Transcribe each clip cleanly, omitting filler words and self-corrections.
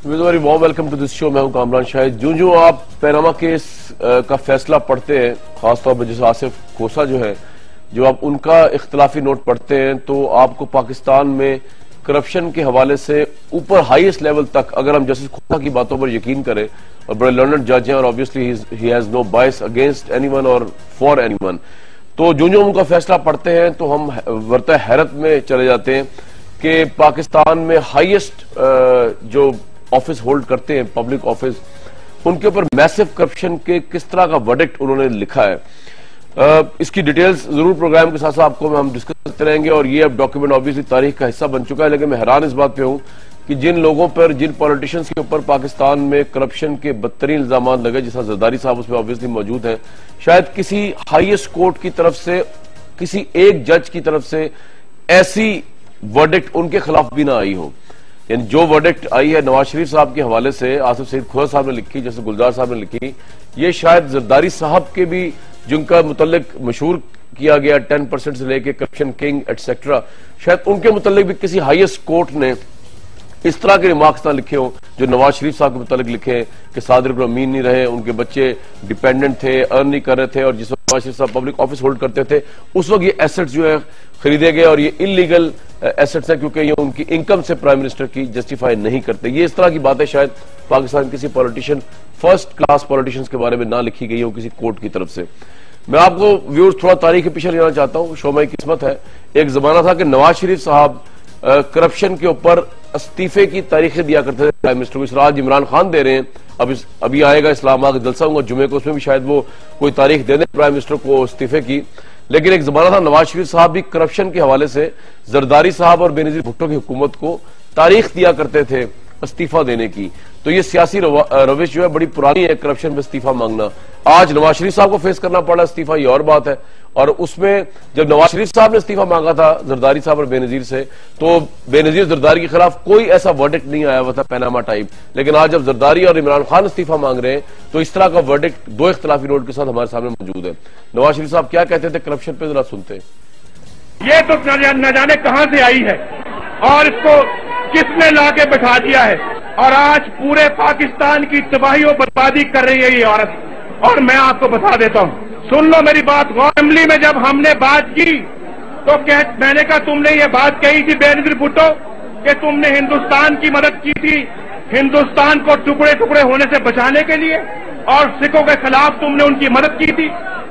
Very warm welcome to this show. मैं हूं कामरान शाहिद। जो आप पैनामा केस का फैसला पढ़ते हैं, खासतौर पर जैसे आसिफ खोसा जो है, जो आप उनका इख्तलाफी नोट पढ़ते हैं, तो आपको पाकिस्तान में करप्शन के हवाले से ऊपर हाईएस्ट लेवल तक, अगर हम जस्टिस खोसा की बातों पर यकीन करें, और बड़े लर्नड जज हैं और obviously he has no bias against anyone और फॉर एनीवन, तो जो उनका फैसला पढ़ते हैं तो हम वर्ता हैरत में चले जाते हैं कि पाकिस्तान में हाईएस्ट जो ऑफिस होल्ड करते हैं, पब्लिक ऑफिस, उनके ऊपर मैसिव करप्शन के किस तरह का वर्डिक्ट उन्होंने लिखा है। इसकी डिटेल्स जरूर प्रोग्राम के साथ साथ आपको हम डिस्कस करते रहेंगे, और ये अब डॉक्यूमेंट ऑब्वियसली तारीख का हिस्सा बन चुका है। लेकिन मैं हैरान इस बात पे हूं कि जिन लोगों पर, जिन पॉलिटिशियंस के ऊपर पाकिस्तान में करप्शन के बदतरीन इल्जाम लगे, जैसा जरदारी साहब उसमें ऑब्वियसली मौजूद हैं, शायद किसी हाईएस्ट कोर्ट की तरफ से, किसी एक जज की तरफ से ऐसी वर्डिक्ट उनके खिलाफ भी ना आई हो। यानी जो वर्डिक्ट आई है नवाज शरीफ साहब के हवाले से, आसिफ सईद खोसा साहब ने लिखी, जैसे गुलजार साहब ने लिखी, ये शायद जरदारी साहब के भी, जिनका मुतल्लिक मशहूर किया गया 10% से लेके करप्शन किंग एटसेट्रा, शायद उनके मुतल्लिक भी किसी हाईएस्ट कोर्ट ने इस तरह के रिमार्क्स ना लिखे हो जो नवाज शरीफ साहब के मुतालिक लिखे हैं कि सादिर को अमीन नहीं रहे, उनके बच्चे डिपेंडेंट थे, अर्न नहीं कर रहे थे, और जिस वक्त नवाज शरीफ साहब पब्लिक ऑफिस होल्ड करते थे उस वक्त ये एसेट्स जो है खरीदे गए, और ये इलीगल एसेट्स है क्योंकि ये उनकी इनकम से प्राइम मिनिस्टर की जस्टिफाई नहीं करते। ये इस तरह की बातें शायद पाकिस्तान किसी पॉलिटिशियन, फर्स्ट क्लास पॉलिटिशियंस के बारे में ना लिखी गई हो किसी कोर्ट की तरफ से। मैं आपको व्यूअर्स थोड़ा तारीख के पीछे लेना चाहता हूं। शो में किस्मत है, एक जमाना था कि नवाज शरीफ साहब करप्शन के ऊपर इस्तीफे की तारीखें दिया करते थे प्राइम मिनिस्टर को। इस राज इमरान खान दे रहे हैं, अभी आएगा इस्लामाबाद जलसा होगा जुमे को, उसमें भी शायद वो कोई तारीख दे दें प्राइम मिनिस्टर को इस्तीफे की। लेकिन एक जमाना था नवाज शरीफ साहब भी करप्शन के हवाले से जरदारी साहब और बेनजीर भुट्टो की हुकूमत को तारीख दिया करते थे इस्तीफा देने की। तो ये सियासी रविश जो है बड़ी पुरानी है, करप्शन में इस्तीफा मांगना। आज नवाज शरीफ साहब को फेस करना पड़ा इस्तीफा, ये और बात है। और उसमें जब नवाज शरीफ साहब ने इस्तीफा मांगा था जरदारी साहब और बेनजीर से, तो बेनजीर जरदारी के खिलाफ कोई ऐसा वर्डिक्ट नहीं आया हुआ था पैनामा टाइप। लेकिन आज जब जरदारी और इमरान खान इस्तीफा मांग रहे हैं तो इस तरह का वर्डिक्ट दो इख्तिलाफी नोट के साथ हमारे सामने मौजूद है। नवाज शरीफ साहब क्या कहते थे करप्शन पे, जरा सुनते हैं। ये तो न जाने कहां से आई है और इसको किसने लाके बैठा दिया है, और आज पूरे पाकिस्तान की तबाही और बर्बादी कर रही है ये औरत। और मैं आपको बता देता हूं, सुन लो मेरी बात। असेंबली में जब हमने बात की तो मैंने कहा तुमने ये बात कही थी बेनजीर भुट्टो कि तुमने हिंदुस्तान की मदद की थी, हिंदुस्तान को टुकड़े टुकड़े होने से बचाने के लिए, और सिखों के खिलाफ तुमने उनकी मदद की थी।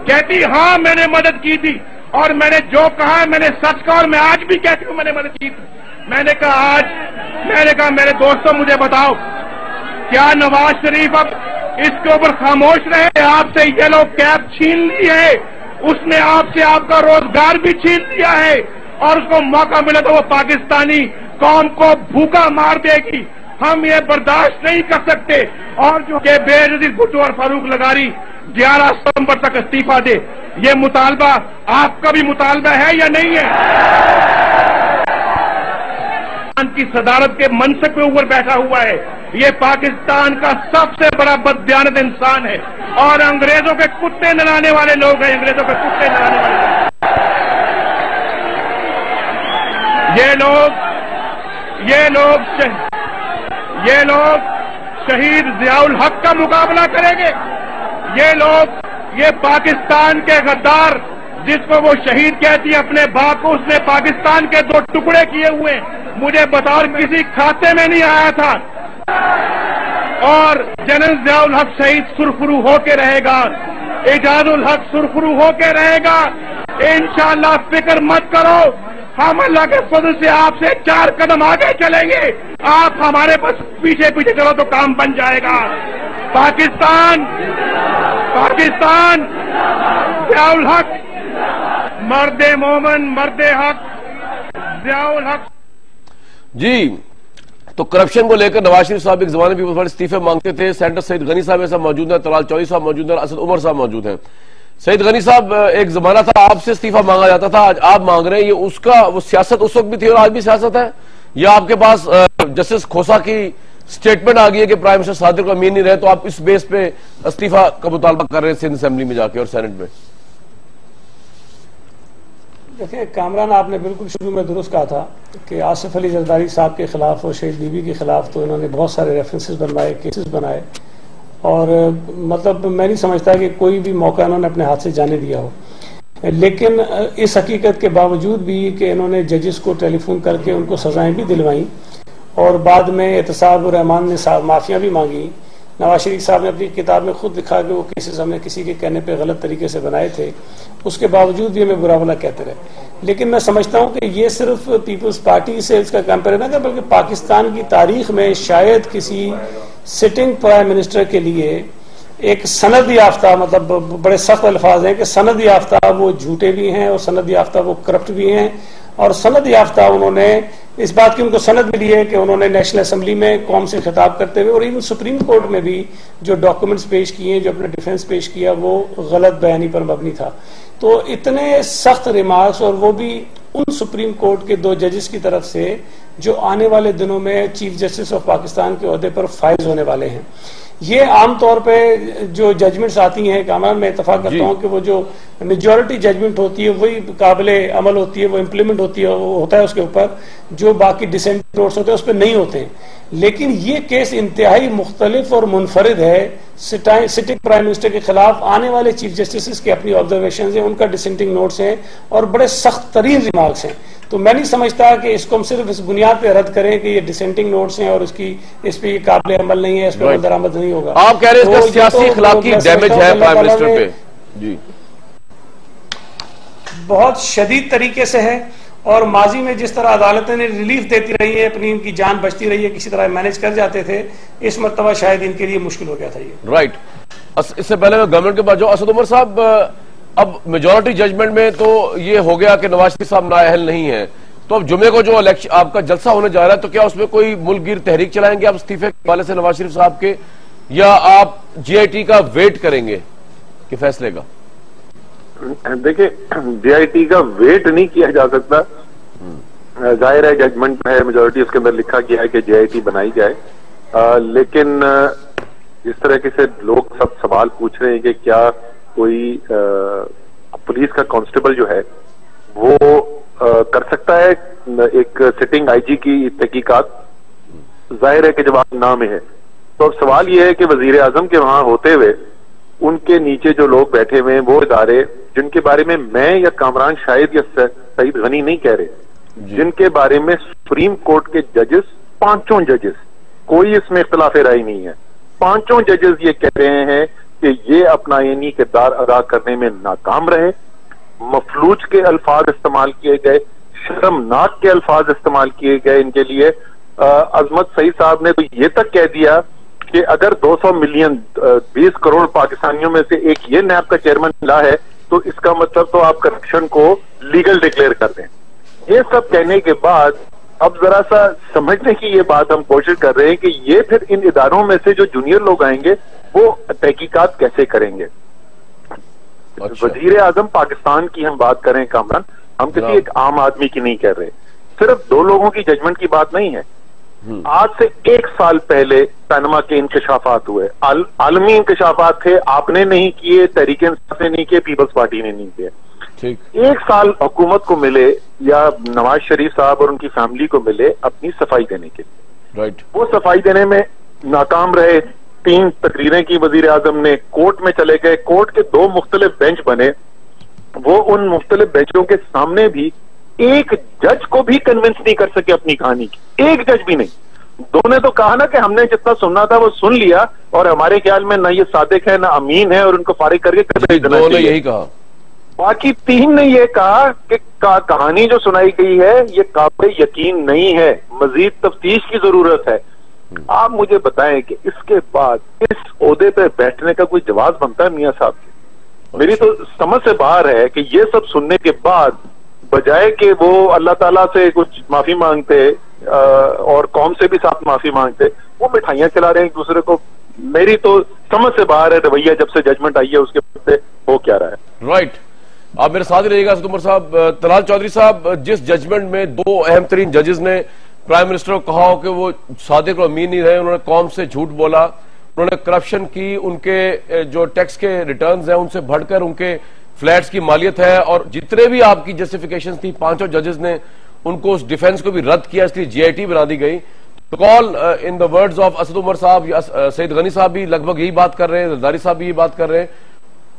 कहती हाँ मैंने मदद की थी, और मैंने जो कहा मैंने सच कहा, और मैं आज भी कहती हूं मैंने मदद की थी। मैंने कहा मेरे दोस्तों मुझे बताओ, क्या नवाज शरीफ अब इसके ऊपर खामोश रहे? आपसे येलो कैप छीन ली है, उसने आपसे आपका रोजगार भी छीन लिया है, और उसको मौका मिला तो वो पाकिस्तानी कौम को भूखा मार देगी। हम ये बर्दाश्त नहीं कर सकते। और जो कि बेनजीर भुट्टो और फारूक लगारी 11 सितंबर तक इस्तीफा दे, ये मुतालबा आपका भी मुतालबा है या नहीं है? की सदारत के मनसब पे ऊपर बैठा हुआ है, ये पाकिस्तान का सबसे बड़ा बददियानत इंसान है, और अंग्रेजों के कुत्ते नहलाने वाले लोग हैं, अंग्रेजों के कुत्ते नहलाने वाले ये लोग शहीद जियाउल हक का मुकाबला करेंगे। ये पाकिस्तान के गद्दार, जिसको वो शहीद कहती है अपने बाप को, उसने पाकिस्तान के 2 टुकड़े किए हुए, मुझे बताओ किसी खाते में नहीं आया था। और जनरल जियाउल हक शहीद सुरखरू होके रहेगा, एजाजुल हक सुरखरू होके रहेगा। इंशाअल्लाह फिक्र मत करो, हम अल्लाह के फजल से आपसे 4 कदम आगे चलेंगे, आप हमारे बस पीछे पीछे चलो तो काम बन जाएगा। पाकिस्तान जियाउल हक, मर्दे मोमन, मर्दे हक, जियाउल हक। जी, तो करप्शन को लेकर नवाज शरीफ साहब एक जमाने में बड़े इस्तीफे मांगते थे। सेनेटर सईद गनी साहब ऐसा मौजूद है, तलाल चौधरी साहब मौजूद है, असद उमर साहब मौजूद हैं। सईद गनी साहब, एक जमाना था आपसे इस्तीफा मांगा जाता था, आज आप मांग रहे हैं, ये उसका वो सियासत उस वक्त भी थी और आज भी सियासत है, या आपके पास जस्टिस खोसा की स्टेटमेंट आ गई है कि प्राइम मिनिस्टर सादिर को अमीन नहीं रहे, तो आप इस बेस पे इस्तीफा का मुतालबा कर रहे हैं सिंध असेंबली में जाके और सेनेट में? देखिए कामरान, आपने बिल्कुल शुरू में दुरुस्त कहा था कि आसिफ अली जरदारी साहब के खिलाफ और शहीद बीबी के खिलाफ तो इन्होंने बहुत सारे रेफरेंसेस बनवाए, केसेस बनाए, और मतलब मैं नहीं समझता कि कोई भी मौका इन्होंने अपने हाथ से जाने दिया हो। लेकिन इस हकीकत के बावजूद भी कि इन्होंने जजेस को टेलीफोन करके उनको सजाएं भी दिलवाई और बाद में एहतसाब रहमान ने माफिया भी मांगी। नवाज शरीफ साहब ने अपनी किताब में खुद लिखा कि वो केसेस हमने किसी के कहने पे गलत तरीके से बनाए थे, उसके बावजूद भी हमें बुरा भला कहते रहे। लेकिन मैं समझता हूँ कि ये सिर्फ पीपल्स पार्टी से इसका कंपेयर ना, बल्कि पाकिस्तान की तारीख में शायद किसी सिटिंग प्राइम मिनिस्टर के लिए एक सनद याफ्ता, मतलब बड़े सख्त अल्फाज हैं कि सनद याफ्ता वो झूठे भी हैं और सनद याफ्ता वो करप्ट भी हैं, और सनद याफ्ता उन्होंने इस बात की उनको सनद मिली है कि उन्होंने नेशनल असेंबली में कौम से खिताब करते हुए और इवन सुप्रीम कोर्ट में भी जो डॉक्यूमेंट्स पेश किए, जो अपना डिफेंस पेश किया, वो गलत बयानी पर मबनी था। तो इतने सख्त रिमार्क्स, और वो भी उन सुप्रीम कोर्ट के 2 जजेस की तरफ से जो आने वाले दिनों में चीफ जस्टिस ऑफ पाकिस्तान के ओहदे पर फाइज होने वाले हैं। ये आमतौर पे जो जजमेंट्स आती हैं कामरान, मैं इत्तफाक करता हूँ कि वो जो मेजॉरिटी जजमेंट होती है वही काबिले अमल होती है, वो इम्प्लीमेंट होती है, वो होता है उसके ऊपर, जो बाकी डिसेंट नोट्स होते हैं उस पर नहीं होते हैं। लेकिन ये केस इंतहाई मुख्तलिफ और मुनफरिद है। सिटिंग प्राइम मिनिस्टर के खिलाफ आने वाले चीफ जस्टिस के अपनी ऑब्जर्वेशन है, उनका डिसेंटिंग नोट्स हैं और बड़े सख्त तरीन रिमार्क्स हैं। तो मैं नहीं समझता कि इसको हम सिर्फ इस बुनियाद पे रद्द करें कि ये डिसेंटिंग नोट्स हैं और इस पे काबिल अमल नहीं है, इस पर दरामद नहीं होगा। आप कह रहे हैं इसका सियासी इखलाकी डैमेज है प्राइम मिनिस्टर पे? जी, बहुत शदीद तरीके से है, और माजी में जिस तरह अदालतें ने रिलीफ देती रही है, अपनी इनकी जान बचती रही है, किसी तरह मैनेज कर जाते थे, इस मर्तबा शायद इनके लिए मुश्किल हो गया था ये। राइट। इससे पहले मैं गवर्नमेंट के पास जाऊं, असद उमर साहब, अब मेजॉरिटी जजमेंट में तो ये हो गया कि नवाज शरीफ साहब नाअहल नहीं है, तो अब जुमे को जो इलेक्शन आपका जलसा होने जा रहा है, तो क्या उसमें कोई मुल्कगीर तहरीक चलाएंगे आप इस्तीफे के हवाले से नवाज शरीफ साहब के, या आप जीआईटी का वेट करेंगे कि फैसले का? देखिए, जीआईटी का वेट नहीं किया जा सकता। जाहिर है जजमेंट है, मेजॉरिटी उसके अंदर लिखा गया है कि जीआईटी बनाई जाए, लेकिन जिस तरीके से लोग सब सवाल पूछ रहे हैं कि क्या कोई पुलिस का कांस्टेबल जो है वो कर सकता है एक सिटिंग आईजी की तहकीकात, जाहिर है कि जवाब ना में है। तो अब सवाल यह है कि वजीर आजम के वहां होते हुए उनके नीचे जो लोग बैठे हुए हैं, वो इदारे जिनके बारे में मैं या कामरान शाहिद या सईद गनी नहीं कह रहे, जिनके बारे में सुप्रीम कोर्ट के जजेस, 5 जजेस, कोई इसमें इख्तिलाफ राय नहीं है, 5 जजेस ये कह रहे हैं कि ये अपना यानी किरदार अदा करने में नाकाम रहे, मफलूज के अल्फाज इस्तेमाल किए गए, शर्मनाक के अल्फाज इस्तेमाल किए गए इनके लिए। अजमत सईद साहब ने तो ये तक कह दिया कि अगर 200 मिलियन 20 करोड़ पाकिस्तानियों में से एक ये नैब का चेयरमैन मिला है, तो इसका मतलब तो आप करप्शन को लीगल डिक्लेयर कर दें। ये सब कहने के बाद अब जरा सा समझने की ये बात हम कोशिश कर रहे हैं कि ये फिर इन इदारों में से जो जूनियर लोग आएंगे वो तहकीकात कैसे करेंगे। अच्छा। वजीर आजम पाकिस्तान की हम बात करें कामरान, हम किसी एक आम आदमी की नहीं कर रहे, सिर्फ 2 लोगों की जजमेंट की बात नहीं है। आज से 1 साल पहले पनामा के इंकशाफात हुए, आलमी इंकशाफात थे, आपने नहीं किए, तहरीक-ए-इंसाफ ने नहीं किए, पीपल्स पार्टी ने नहीं किए। ठीक। 1 साल हुकूमत को मिले या नवाज शरीफ साहब और उनकी फैमिली को मिले अपनी सफाई देने के लिए। राइट। वो सफाई देने में नाकाम रहे। 3 तकरीरें की वजीर आजम ने, कोर्ट में चले गए, कोर्ट के 2 मुख्तलिफ बेंच बने, वो उन मुख्तलिफ बेंचों के सामने भी एक जज को भी कन्विंस नहीं कर सके अपनी कहानी की, एक जज भी नहीं। 2 ने तो कहा ना कि हमने जितना सुनना था वो सुन लिया और हमारे ख्याल में ना ये सादिक है ना अमीन है और उनको फारिग करके कर देना चाहिए। यही कहा। बाकी 3 ने ये कहा कि कहानी जो सुनाई गई है ये काबिल यकीन नहीं है, मजीद तफ्तीश की जरूरत है। आप मुझे बताएं कि इसके बाद इस ओहदे पे बैठने का कोई जवाब बनता है मियां साहब के? मेरी तो समझ से बाहर है कि ये सब सुनने के बाद बजाय कि वो अल्लाह ताला से कुछ माफी मांगते और कौम से भी साथ माफी मांगते, वो मिठाइयां खिला रहे हैं एक दूसरे को। मेरी तो समझ से बाहर है रवैया जब से जजमेंट आई है उसके बाद से हो क्या रहा है। राइट। आप मेरे साथ ही रहिएगा असद उमर साहब। तलाल चौधरी साहब, जिस जजमेंट में 2 अहम तरीन जजेस ने प्राइम मिनिस्टर को कहा हो कि वो सादिक और अमीन नहीं रहे, उन्होंने कौम से झूठ बोला, उन्होंने करप्शन की, उनके जो टैक्स के रिटर्न्स हैं उनसे बढ़कर उनके फ्लैट्स की मालियत है, और जितने भी आपकी जस्टिफिकेशन थी पांचों जजेस ने उनको उस डिफेंस को भी रद्द किया, इसलिए जीआईटी बना दी गई। तो call in the words of Asad Umar sahab या सईद गनी साहब भी लगभग यही बात कर रहे हैं, जरदारी साहब भी यही बात कर रहे हैं,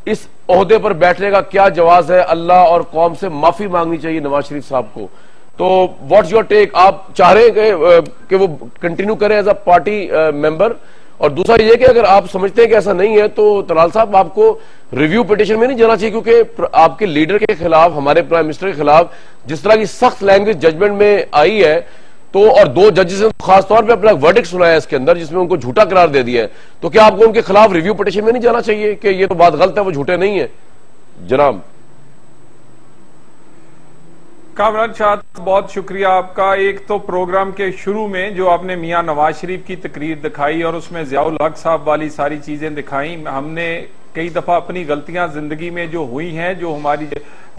इस ओहदे पर बैठने का क्या जवाब है? अल्लाह और कौम से माफी मांगनी चाहिए नवाज शरीफ साहब को। तो व्हाट्स योर टेक? आप चाह रहे हैं कि वो कंटिन्यू करें एज अ पार्टी मेंबर? और दूसरा ये कि अगर आप समझते हैं कि ऐसा नहीं है तो तलाल साहब आपको रिव्यू पिटीशन में नहीं जाना चाहिए, क्योंकि आपके लीडर के खिलाफ, हमारे प्राइम मिनिस्टर के खिलाफ जिस तरह की सख्त लैंग्वेज जजमेंट में आई है, तो और दो जजेस ने खासतौर पे अपना वर्डिक्ट सुनाया इसके अंदर जिसमें उनको झूठा करार दे दिया है, तो क्या आपको उनके खिलाफ रिव्यू पिटीशन में नहीं जाना चाहिए कि ये तो बात गलत है, वो झूठे नहीं है? जनाब कामरान शाह, बहुत शुक्रिया आपका। एक तो प्रोग्राम के शुरू में जो आपने मियां नवाज शरीफ की तकरीर दिखाई और उसमें ज़ियाउल हक साहब वाली सारी चीजें दिखाई, हमने कई दफा अपनी गलतियां जिंदगी में जो हुई हैं, जो हमारी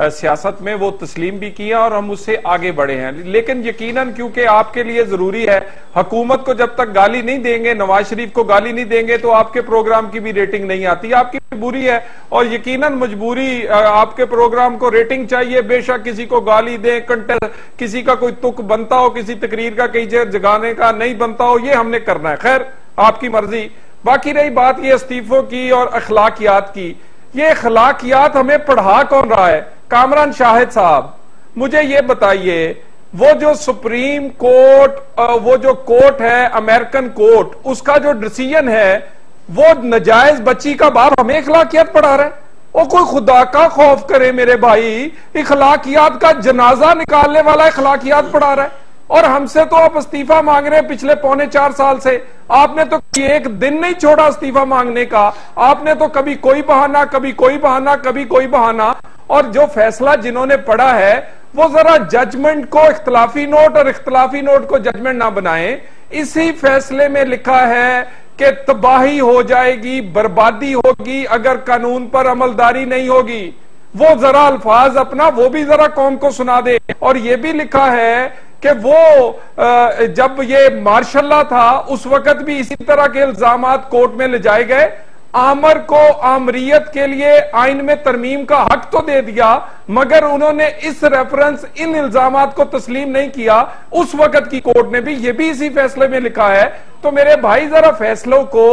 सियासत में, वो तस्लीम भी किया और हम उससे आगे बढ़े हैं। लेकिन यकीनन क्योंकि आपके लिए जरूरी है, हुकूमत को जब तक गाली नहीं देंगे, नवाज शरीफ को गाली नहीं देंगे, तो आपके प्रोग्राम की भी रेटिंग नहीं आती। आपकी मजबूरी है और यकीनन मजबूरी, आपके प्रोग्राम को रेटिंग चाहिए, बेशक किसी को गाली दें, कंटेस्ट, किसी का कोई तुक बनता हो, किसी तकरीर का कई जगाने का नहीं बनता हो, ये हमने करना है। खैर, आपकी मर्जी। बाकी रही बात ये इस्तीफों की और अखलाकियात की, ये अखलाकियात हमें पढ़ा कौन रहा है? कामरान शाहिद साहब, मुझे ये बताइए, वो जो सुप्रीम कोर्ट, वो जो कोर्ट है अमेरिकन कोर्ट, उसका जो डिसीजन है, वो नजायज बच्ची का बाप हमें अखलाकियात पढ़ा रहा है? और कोई खुदा का खौफ करे मेरे भाई, अखलाकियात का जनाजा निकालने वाला अखलाकियात पढ़ा रहा है, और हमसे तो आप इस्तीफा मांग रहे हैं पिछले 4.25 साल से। आपने तो एक दिन नहीं छोड़ा इस्तीफा मांगने का, आपने तो कभी कोई बहाना, कभी कोई बहाना, कभी कोई बहाना। और जो फैसला जिन्होंने पढ़ा है वो जरा जजमेंट को इख्तलाफी नोट और इख्तलाफी नोट को जजमेंट ना बनाएं। इसी फैसले में लिखा है कि तबाही हो जाएगी, बर्बादी होगी अगर कानून पर अमलदारी नहीं होगी। वो जरा अल्फाज अपना वो भी जरा कौम को सुना दे। और ये भी लिखा है कि वो जब ये मार्शल्ला था उस वक्त भी इसी तरह के इल्जामात कोर्ट में ले जाए गए। आमर को आमरियत के लिए आइन में तरमीम का हक तो दे दिया, मगर उन्होंने इस रेफरेंस, इन इल्जामात को तस्लीम नहीं किया। उस वक्त की कोर्ट ने भी, ये भी इसी फैसले में लिखा है। तो मेरे भाई जरा फैसलों को,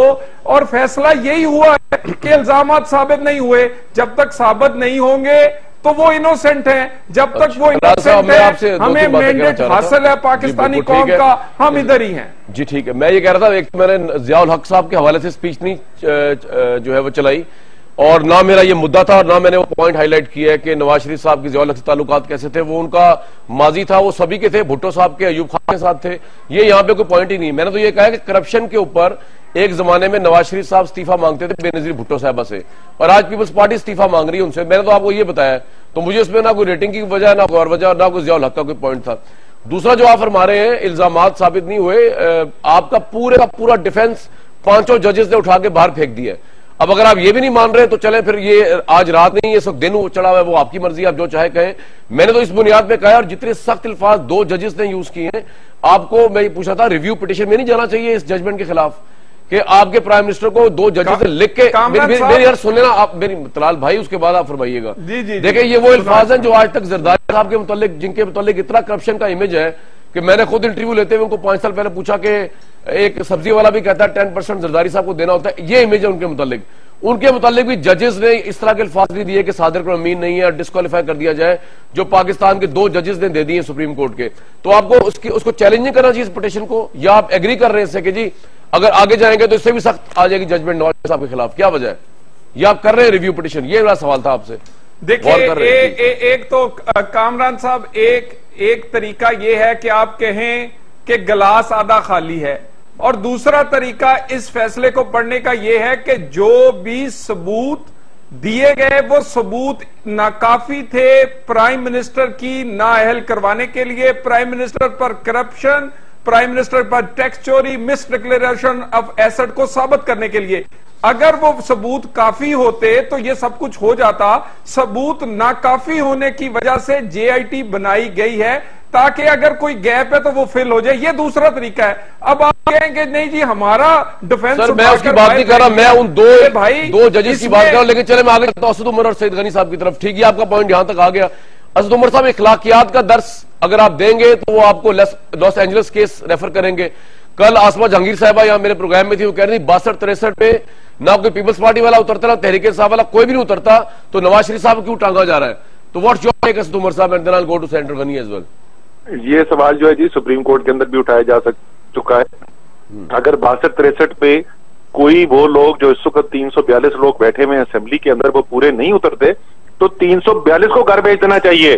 और फैसला यही हुआ है कि इल्जामात साबित नहीं हुए, जब तक साबित नहीं होंगे तो वो इनोसेंट हैं, जब तक वो इनोसेंट है हमें मैंडेट हासिल है पाकिस्तानी कौम का, हम इधर ही हैं। जी ठीक है, मैं ये कह रहा था, एक तो मैंने ज़ियाउल हक साहब के हवाले से स्पीच नहीं जो है वो चलाई, और ना मेरा ये मुद्दा था, और ना मैंने वो पॉइंट हाईलाइट किया है कि नवाज शरीफ साहब के ज़ियाउल हक से ताल्लुकात कैसे थे। वो उनका माजी था, वो सभी के थे, भुट्टो साहब के, अयूब खान के साथ थे, ये यहाँ पे कोई पॉइंट ही नहीं। मैंने तो ये कहा कि करप्शन के ऊपर एक जमाने में नवाज शरीफ साहब इस्तीफा मांगते थे बेनजीर भुट्टो साहबा से, और आज पीपल्स पार्टी इस्तीफा मांग रही है उनसे। मैंने तो आपको ये बताया, तो मुझे इसमें ना कोई रेटिंग की वजह, ना कोई और वजह, ना कोई ज़ियाउल हक का कोई पॉइंट था। दूसरा जो आप फरमा रहे हैं इल्जामात साबित नहीं हुए, आपका पूरे का पूरा डिफेंस पांचों जजेस ने उठा के बाहर फेंक दिया। अब अगर आप ये भी नहीं मान रहे तो चले फिर, ये आज रात नहीं, ये सब दिन चढ़ा हुआ है, वो आपकी मर्जी, आप जो चाहे कहें। मैंने तो इस बुनियाद पे कहा, और जितने सख्त अल्फाज दो जजेस ने यूज किए हैं, आपको मैं ये पूछा था रिव्यू पिटीशन में नहीं जाना चाहिए इस जजमेंट के खिलाफ, कि आपके प्राइम मिनिस्टर को दो जजेस से लिख के, मेरी यार सुनने ना आप, मेरी तलाल भाई, उसके बाद आप फरमाइएगा। देखिए ये वो अल्फाज हैं जो आज तक जरदारी साहब के मुतालिक, जिनके मुतालिक इतना करप्शन का इमेज है कि मैंने खुद इंटरव्यू लेते हुए उनको 5 साल पहले पूछा कि एक सब्जी वाला भी कहता है 10% जरदारी साहब को देना होता है, ये इमेज है उनके मुतालिक। उनके मुतालिक भी जजेस ने इस तरह के अल्फाज नहीं दिए कि सादिर को अमीन नहीं है, डिस्क्वालीफाई कर दिया जाए, जो पाकिस्तान के 2 जजेस ने दे दिए सुप्रीम कोर्ट के। तो आपको उसको चैलेंज नहीं करना चाहिए इस पिटीशन को, या आप एग्री कर रहे हैं इससे कि जी अगर आगे जाएंगे तो इससे भी सख्त आ जाएगी जजमेंट नवाज साहब के खिलाफ? क्या वजह है, या आप कर रहे हैं रिव्यू पिटीशन? ये मेरा सवाल था आपसे। देखिए एक तो कामरान साहब, एक तरीका ये है कि आप कहें कि गिलास आधा खाली है, और दूसरा तरीका इस फैसले को पढ़ने का यह है कि जो भी सबूत दिए गए वो सबूत नाकाफी थे प्राइम मिनिस्टर की नाअहल करवाने के लिए, प्राइम मिनिस्टर पर करप्शन, प्राइम मिनिस्टर पर टैक्स चोरी, मिस डिक्लेरेशन ऑफ एसेट को साबित करने के लिए। अगर वो सबूत काफी होते तो ये सब कुछ हो जाता। सबूत नाकाफी होने की वजह से जेआईटी बनाई गई है ताकि अगर कोई गैप है तो वो फिल हो जाए। ये दूसरा तरीका है। अब आप कहेंगे नहीं जी हमारा डिफेंस, सर मैं उसकी बात नहीं कर रहा, मैं उन दो जजेस की बात कर रहा हूं। लेकिन चले मैं आगे तो असद उमर और सईद गनी साहब की तरफ। ठीक है, आपका पॉइंट यहां तक आ गया। असद उमर साहब, इखलाकियात का दर्स अगर आप देंगे तो वो आपको लॉस एंजलिस केस रेफर करेंगे। कल आसमा जहांगीर साहबा यहाँ मेरे प्रोग्राम में थी, वो कह रही थी 62-63 पे ना कोई पीपल्स पार्टी वाला उतरता, ना तहरीक इंसाफ वाला, कोई भी नहीं उतरता, तो नवाज शरीफ साहब क्यों टांगा जा रहा है? तो what's your take Asad Umar साहब, and then I will go to centre Ghani as well. ये सवाल जो है जी सुप्रीम कोर्ट के अंदर भी उठाया जा चुका है। अगर 62-63 पे कोई वो लोग जो इस वक्त 342 लोग बैठे हुए असेंबली के अंदर वो पूरे नहीं उतरते, तो 342 को घर भेज देना चाहिए।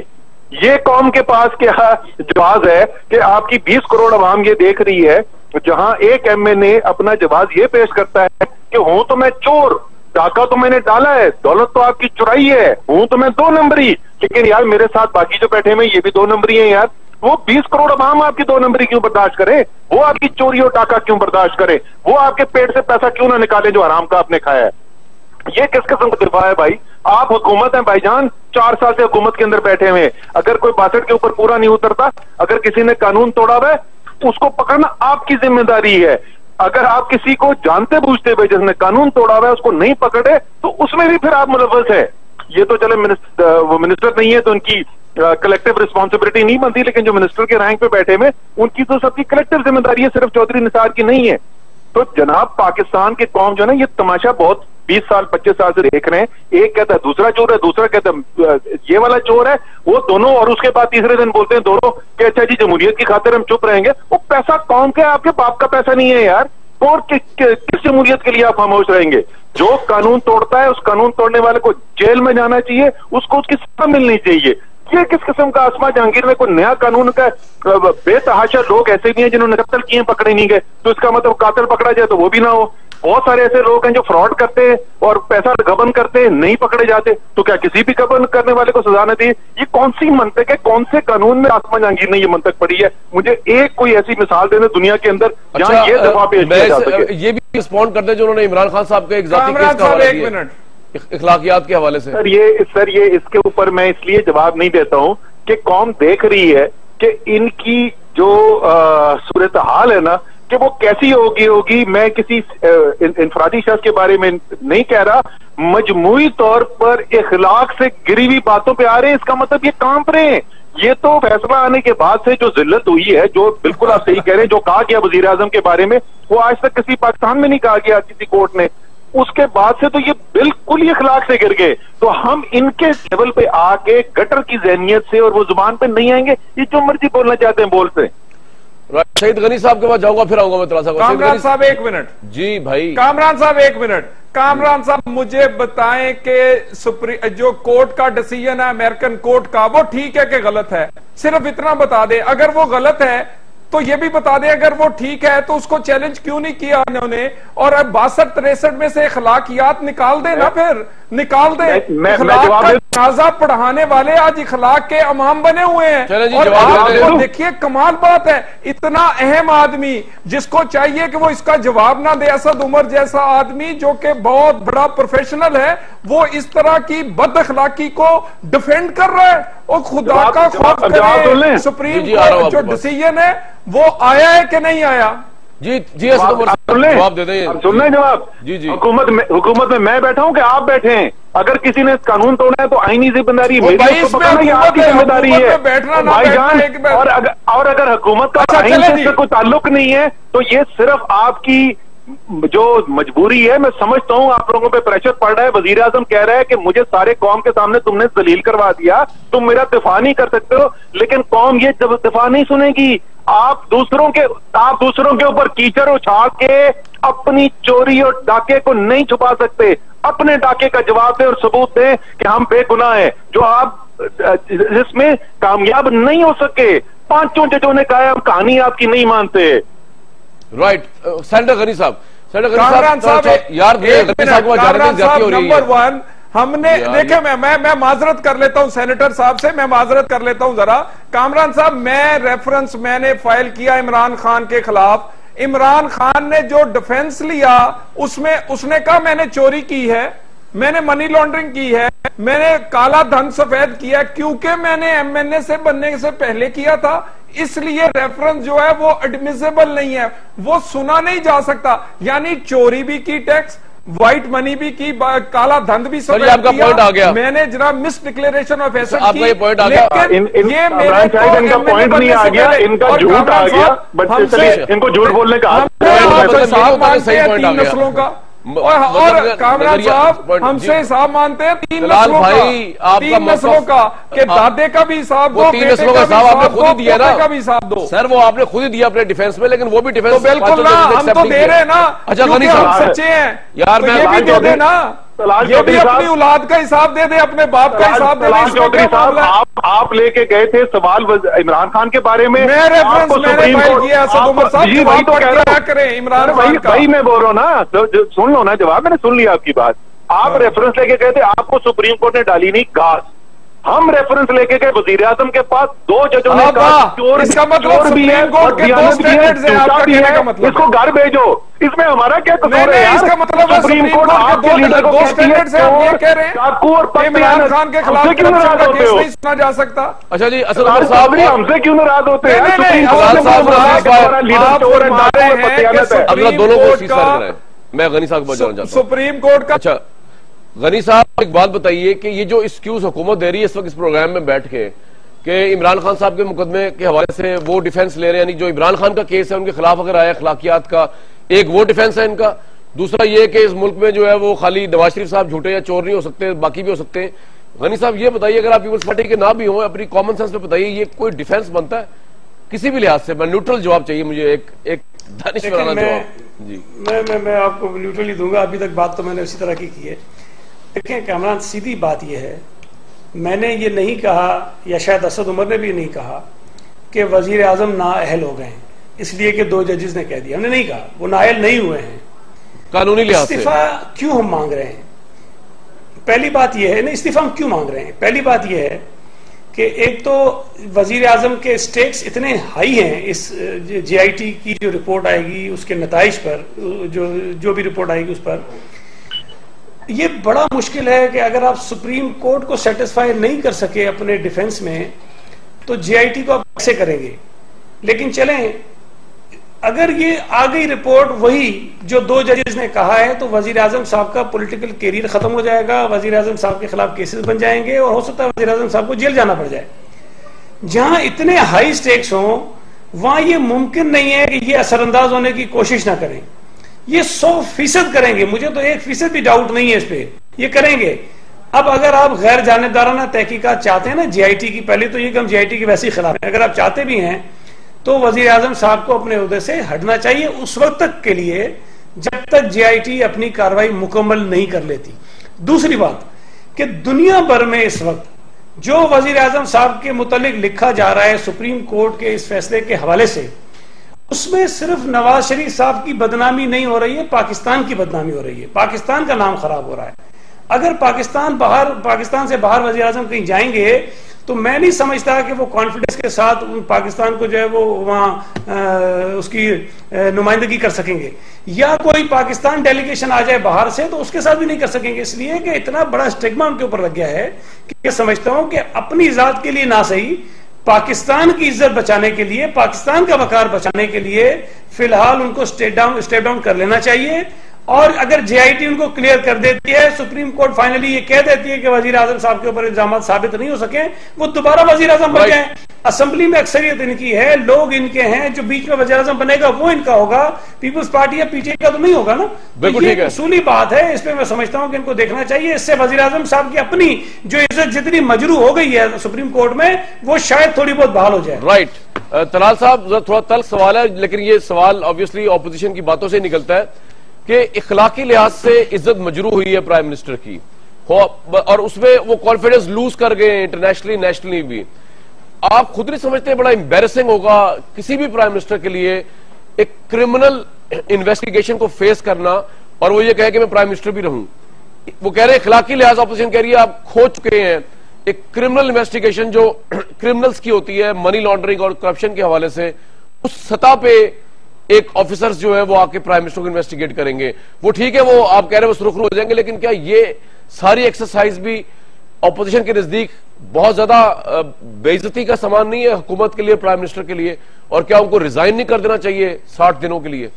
ये कौम के पास क्या जवाब है कि आपकी 20 करोड़ आवाम ये देख रही है, जहां एक एमएनए अपना जवाब ये पेश करता है कि हूं तो मैं चोर, डाका तो मैंने डाला है, दौलत तो आपकी चुराई है, हूं तो मैं 2 नंबरी, लेकिन यार मेरे साथ बाकी जो बैठे हुए ये भी 2 नंबरी हैं यार। वो 20 करोड़ आवाम आपकी 2 नंबरी क्यों बर्दाश्त करे? वो आपकी चोरी और डाका क्यों बर्दाश्त करे? वो आपके पेट से पैसा क्यों ना निकाले जो हराम का आपने खाया है? ये किस किस्म का दिफा है भाई? आप हुकूमत हैं भाईजान, 4 साल से हुकूमत के अंदर बैठे हुए। अगर कोई 62 के ऊपर पूरा नहीं उतरता, अगर किसी ने कानून तोड़ा हुआ है, उसको पकड़ना आपकी जिम्मेदारी है। अगर आप किसी को जानते बूझते हुए जिसने कानून तोड़ा हुआ है उसको नहीं पकड़े, तो उसमें भी फिर आप मुलव्वस है। ये तो चले वो मिनिस्टर नहीं है तो उनकी कलेक्टिव रिस्पॉन्सिबिलिटी नहीं बनती, लेकिन जो मिनिस्टर के रैंक पे बैठे हुए उनकी तो सबकी कलेक्टिव जिम्मेदारी है, सिर्फ चौधरी निसार की नहीं है। तो जनाब पाकिस्तान के कौम जो है ना, ये तमाशा बहुत 20 साल 25 साल से देख रहे हैं। एक कहता है दूसरा चोर है, दूसरा कहता है ये वाला चोर है, वो दोनों, और उसके बाद तीसरे दिन बोलते हैं दोनों कि अच्छा जी जमहूरियत की खातिर हम चुप रहेंगे। वो पैसा कौम के, आपके बाप का पैसा नहीं है यार। और किस जमहूरियत के लिए आप खामोश रहेंगे? जो कानून तोड़ता है उस कानून तोड़ने वाले को जेल में जाना चाहिए, उसको उसकी सजा मिलनी चाहिए। ये किस किस्म का आसमा जहांगीर में कोई नया कानून का? बेतहाशा लोग ऐसे भी हैं जिन्होंने कत्ल किए पकड़े नहीं गए, तो इसका मतलब कातिल पकड़ा जाए तो वो भी ना हो। बहुत सारे ऐसे लोग हैं जो फ्रॉड करते हैं और पैसा गबन करते हैं, नहीं पकड़े जाते, तो क्या किसी भी गबन करने वाले को सजा न दी? ये कौन सी मंतक है? कौन से कानून में आसमा जहांगीर ने ये मंतक पड़ी है? मुझे एक कोई ऐसी मिसाल देने दुनिया के अंदर जहां ये दफा पेश किया जा सके। ये भी रिस्पॉन्ड करते हैं जो उन्होंने इमरान खान साहब के एक जाती केस का हवाला दिया इखलाकियात के हवाले से। सर ये इसके ऊपर मैं इसलिए जवाब नहीं देता हूं कि कौम देख रही है कि इनकी जो सूरत हाल है ना कि वो कैसी होगी। मैं किसी इंफरादी शख्स के बारे में नहीं कह रहा, मजमूई तौर पर इखलाक से गिरी हुई बातों पे आ रहे हैं। इसका मतलब ये कांप रहे हैं। ये तो फैसला आने के बाद से जो जिल्लत हुई है, जो बिल्कुल आप सही कह रहे हैं, जो कहा गया वजीर आजम के बारे में, वो आज तक किसी पाकिस्तान में नहीं कहा गया किसी कोर्ट ने। उसके बाद से तो ये बिल्कुल ही इखलाक से गिर गए। तो हम इनके लेवल पे आके गटर की ज़हनियत से और वो जुबान पे नहीं आएंगे। ये जो मर्जी बोलना चाहते हैं बोलते। सईद गनी साहब के पास जाऊंगा, फिर आऊंगा मैं थोड़ा सा। कामरान साहब 1 मिनट। जी भाई कामरान साहब 1 मिनट। कामरान साहब मुझे बताएं कि जो कोर्ट का डिसीजन है अमेरिकन कोर्ट का, वो ठीक है कि गलत है? सिर्फ इतना बता दें। अगर वो गलत है तो ये भी बता दें, अगर वो ठीक है तो उसको चैलेंज क्यों नहीं किया उन्होंने? और अब 62-63 में से इखलाकियात निकाल दे ना, फिर निकाल दे। इखलाक का जनाजा पढ़ाने वाले आज इखलाक के इमाम बने हुए हैं। और आप देखिए कमाल बात है, इतना अहम आदमी जिसको चाहिए कि वो इसका जवाब ना दे, असद उमर जैसा आदमी जो कि बहुत बड़ा प्रोफेशनल है, वो इस तरह की बद अखलाकी को डिफेंड कर रहा है। और खुदा का खौफ करें, सुप्रीम कोर्ट जो डिसीजन है वो आया है कि नहीं आया? जी जवाब दे दें। सुन लें जवाब। जी हुकूमत में मैं बैठा हूं कि आप बैठे हैं? अगर किसी ने कानून तोड़ा है तो आईनी जिम्मेदारी मेरी, आपकी जिम्मेदारी है भाईजान। और अगर हुकूमत का आईन से कोई ताल्लुक नहीं है तो ये सिर्फ आपकी जो मजबूरी है। मैं समझता हूं आप लोगों पे प्रेशर पड़ रहा है। वजीर आजम कह रहा है कि मुझे सारे कौम के सामने तुमने दलील करवा दिया, तुम मेरा दिफा नहीं कर सकते हो। लेकिन कौम ये दिफा नहीं सुनेगी। आप दूसरों के ऊपर कीचड़ उछाल के अपनी चोरी और डाके को नहीं छुपा सकते। अपने डाके का जवाब दें और सबूत दें कि हम बेगुनाह हैं, जो आप जिसमें कामयाब नहीं हो सके। 5 जजों ने कहा हम कहानी आपकी नहीं मानते। राइट सेनेटर गनी साहब, यार नंबर 1 हमने देखे, मैं माजरत कर लेता हूं सेनेटर साहब से, मैं माजरत कर लेता हूं जरा। कामरान साहब, मैं रेफरेंस मैंने फाइल किया इमरान खान के खिलाफ। इमरान खान ने जो डिफेंस लिया उसमें उसने कहा मैंने चोरी की है। मैंने मनी लॉन्ड्रिंग की है, मैंने काला धन सफेद किया क्योंकि मैंने एमएनए से बनने से पहले किया था, इसलिए रेफरेंस जो है वो एडमिसिबल नहीं है, वो सुना नहीं जा सकता। यानी चोरी भी की टैक्स, व्हाइट मनी भी की, काला धन भी सब आपका पॉइंट आ गया। मैंने जरा मिस डिक्लेरेशन ऑफ एसेट आपका ये पॉइंट आ गया। ये मेरे को इनका पॉइंट नहीं आ गया, इनका झूठ आ गया, बट चलिए इनको झूठ बोलने का नस्लों का और कामरान साहब हमसे हिसाब मानते हैं तीन नस्लों का कि दादे का भी हिसाब दो, 3 नस्लों का हिसाब आपने खुद ही दिया ना, का भी हिसाब दो सर, वो आपने खुद ही दिया अपने डिफेंस में, लेकिन वो भी डिफेंस तो बिल्कुल ना, हम तो दे रहे हैं ना। अच्छा गनी साहब सच्चे हैं यार, तो ये भी दे दे ना, ये भी अपनी औलाद का हिसाब दे दे, अपने बाप का हिसाब दे दे। चौधरी साहब आप लेके गए थे सवाल इमरान खान के बारे में, मैं रेफरेंस मैंने फाइल किया असद उमर साहब, जी वही तो कह रहा हूं, करें इमरान खान का, वही मैं बोल रहा हूँ ना, सुन लो ना जवाब, मैंने सुन लिया आपकी बात। आप रेफरेंस लेके गए थे, आपको सुप्रीम कोर्ट ने डाली नहीं घास, हम रेफरेंस लेके गए वजीर आजम के पास, 2 जजों ने कहा चोर, इसका मतलब सुप्रीम कोर्ट के 2 स्टैंडर्ड्स हैं, आपका कहने का मतलब इसको घर भेजो, इसमें हमारा क्या कसूर है यार? इसका मतलब है सुप्रीम कोर्ट के 2 स्टैंडर्ड्स हैं, आप ये कह रहे हैं चाकू और इमरान खान के खिलाफ क्यों नाराज होते हो? नहीं सुना जा सकता। अच्छा जी, असद उमर साहब हमसे क्यों नाराज होते हैं? दोनों को मैं गनी साहब को बताना चाहता हूँ सुप्रीम कोर्ट का। अच्छा गनी साहब एक बात बताइए कि ये जो एक्सक्यूज हुकूमत दे रही है इस वक्त इस प्रोग्राम में बैठ के कि इमरान खान साहब के मुकदमे के हवाले से वो डिफेंस ले रहे हैं, यानी जो इमरान खान का केस है उनके खिलाफ अगर आया अखलाकियात का, एक वो डिफेंस है इनका, दूसरा ये कि इस मुल्क में जो है वो खाली नवाज शरीफ साहब झूठे या चोर नहीं हो सकते, बाकी भी हो सकते हैं। गनी साहब ये बताइए, अगर आप पीपल्स पार्टी के ना भी हो, अपनी कॉमन सेंस में बताइए, ये कोई डिफेंस बनता है किसी भी लिहाज से? मैं न्यूट्रल जवाब चाहिए मुझे, एक दानिशवराना जवाब जी। मैं आपको न्यूट्रली दूंगा, अभी तक बात तो मैंने उसी तरह की है। देखें कामरान, सीधी बात यह है, मैंने ये नहीं कहा, या शायद असद उमर ने भी नहीं कहा कि वजीर आजम नाअहल हो गए हैं इसलिए कि 2 जजेस ने कह दिया, हमने नहीं कहा, वो नाअहल नहीं हुए हैं। कानूनी लिहाज से इस्तीफा क्यों हम मांग रहे हैं? पहली बात यह है ना, इस्तीफा हम क्यों मांग रहे हैं? पहली बात यह है कि एक तो वजीर आजम के स्टेक्स इतने हाई हैं, इस JIT की जो रिपोर्ट आएगी उसके नताइज पर, जो भी रिपोर्ट आएगी उस पर, ये बड़ा मुश्किल है कि अगर आप सुप्रीम कोर्ट को सेटिस्फाई नहीं कर सके अपने डिफेंस में तो JIT को आप कैसे करेंगे? लेकिन चलें, अगर ये आ गई रिपोर्ट वही जो 2 जजेस ने कहा है तो वजीर आजम साहब का पॉलिटिकल कैरियर खत्म हो जाएगा, वजीर आजम साहब के खिलाफ केसेस बन जाएंगे और हो सकता है वजीर आजम साहब को जेल जाना पड़ जाए। जहां इतने हाई स्टेक्स हों वहां ये मुमकिन नहीं है कि ये असरअंदाज होने की कोशिश ना करें। ये 100% करेंगे, मुझे तो 1% भी डाउट नहीं है इस पे, ये करेंगे। अब अगर आप गैर जानिबदाराना तहकीकात चाहते हैं ना JIT की, पहले तो ये कि हम JIT के वैसे ही खिलाफ हैं, अगर आप चाहते भी हैं तो वजीर आजम साहब को अपने ओहदे से हटना चाहिए उस वक्त तक के लिए जब तक JIT अपनी कार्रवाई मुकम्मल नहीं कर लेती। दूसरी बात कि दुनिया भर में इस वक्त जो वजीर आजम साहब के मुतालिक लिखा जा रहा है सुप्रीम कोर्ट के इस फैसले के हवाले से, उसमें सिर्फ नवाज शरीफ साहब की बदनामी नहीं हो रही है, पाकिस्तान की बदनामी हो रही है, पाकिस्तान का नाम खराब हो रहा है। अगर पाकिस्तान से बाहर वजीर आजम कहीं जाएंगे तो मैं नहीं समझता कि वो कॉन्फिडेंस के साथ पाकिस्तान को जो है वो वहां उसकी नुमाइंदगी कर सकेंगे, या कोई पाकिस्तान डेलीगेशन आ जाए बाहर से तो उसके साथ भी नहीं कर सकेंगे, इसलिए कि इतना बड़ा स्टिग्मा उनके ऊपर लग गया है कि मैं समझता हूं कि अपनी इज्जत के लिए ना सही, पाकिस्तान की इज्जत बचाने के लिए, पाकिस्तान का वकार बचाने के लिए फिलहाल उनको स्टेप डाउन कर लेना चाहिए। और अगर JIT उनको क्लियर कर देती है, सुप्रीम कोर्ट फाइनली ये कह देती है कि वजीर आजम साहब के ऊपर इल्जाम साबित नहीं हो सके, वो दोबारा वजीर आजम बन जाए। असेंबली में अक्सरियत इनकी है, लोग इनके हैं, जो बीच में वजीर आजम बनेगा वो इनका होगा, पीपल्स पार्टी या PTI का तो नहीं होगा ना। तो ये उसूली बात है, इस पे मैं समझता हूं कि इनको देखना चाहिए। इससे वजीर आजम साहब की अपनी जो इज्जत जितनी मजरू हो गई है सुप्रीम कोर्ट में, वो शायद थोड़ी बहुत बहाल हो जाए। राइट तलाल साहब, थोड़ा तल्ख सवाल है, लेकिन ये सवाल ऑब्वियसली ऑपोजिशन की बातों से निकलता है कि इखलाकी लिहाज से इज्जत मजरू हुई है प्राइम मिनिस्टर की, और उसमें वो कॉन्फिडेंस लूज कर गए इंटरनेशनली नेशनली भी। आप खुद नहीं समझते बड़ा एम्बैरेसिंग होगा किसी भी प्राइम मिनिस्टर के लिए एक क्रिमिनल इन्वेस्टिगेशन को फेस करना, और वो ये कहे कि मैं प्राइम मिनिस्टर भी रहूं? वो कह रहे हैं इखलाकी लिहाज, ऑपोजिशन कह रही है आप खो चुके हैं एक क्रिमिनल इन्वेस्टिगेशन जो क्रिमिनल्स की होती है मनी लॉन्ड्रिंग और करप्शन के हवाले से, उस सतह पे एक ऑफिसर्स जो है वो आके प्राइम मिनिस्टर को इन्वेस्टिगेट करेंगे। वो ठीक है, वो आप कह रहे हैं वो सुरखरू हो जाएंगे, लेकिन क्या ये सारी एक्सरसाइज भी ऑपोजिशन के नजदीक बहुत ज्यादा बेइज्जती का सामान नहीं है हुकूमत के लिए, प्राइम मिनिस्टर के लिए? और क्या उनको रिजाइन नहीं कर देना चाहिए 60 दिनों के लिए?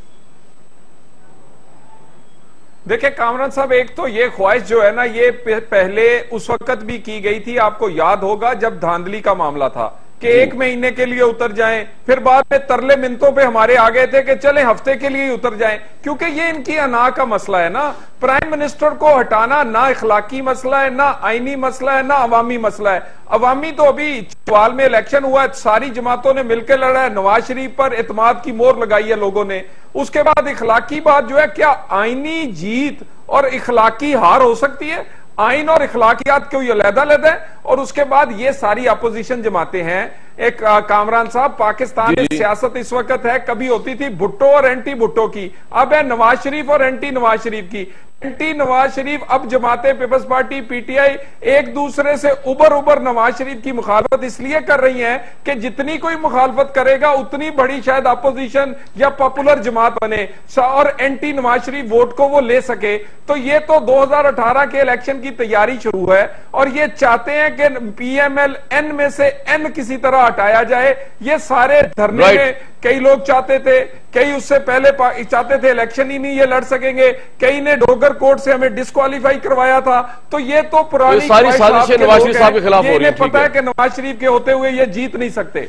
देखिए कामरान साहब, एक तो ये ख्वाहिश जो है ना, ये पहले उस वक्त भी की गई थी, आपको याद होगा जब धांधली का मामला था कि 1 महीने के लिए उतर जाएं, फिर बाद में तरले मिन्नतों पे हमारे आ गए थे कि चले हफ्ते के लिए ही उतर जाएं, क्योंकि ये इनकी अना का मसला है ना। प्राइम मिनिस्टर को हटाना ना इखलाकी मसला है, ना आईनी मसला है, ना अवामी मसला है। अवामी तो अभी चवाल में इलेक्शन हुआ है, सारी जमातों ने मिलकर लड़ा है, नवाज शरीफ पर इत्मीनाद की मोहर लगाई है लोगों ने। उसके बाद इखलाकी बात जो है, क्या आईनी जीत और इखलाकी हार हो सकती है? आइन और इखलाकियात क्यों अलग-अलग है? और उसके बाद ये सारी अपोजिशन जमाते हैं। एक कामरान साहब, पाकिस्तान में सियासत इस वक्त है, कभी होती थी भुट्टो और एंटी भुट्टो की, अब है नवाज शरीफ और एंटी नवाज शरीफ की। एंटी नवाज शरीफ, अब जमाते पीपल्स पार्टी पीटीआई एक दूसरे से उबर नवाज शरीफ की मुखालफत इसलिए कर रही हैं कि जितनी कोई मुखालफत करेगा उतनी बड़ी शायद अपोजिशन या पॉपुलर जमात बने और एंटी नवाज शरीफ वोट को वो ले सके। तो ये तो 2018 के इलेक्शन की तैयारी शुरू है और ये चाहते हैं कि पीएमएल एन में से एन किसी तरह हटाया जाए। ये सारे धरने में कई लोग चाहते थे, कई उससे पहले चाहते थे इलेक्शन ही नहीं ये लड़ सकेंगे, कई ने डोगर कोर्ट से हमें डिस्क्वालीफाई करवाया था। तो ये तो पुरानी सारी साजिशें नवाज शरीफ साहब के खिलाफ हो रही है। पता है कि नवाज शरीफ के होते हुए ये जीत नहीं सकते।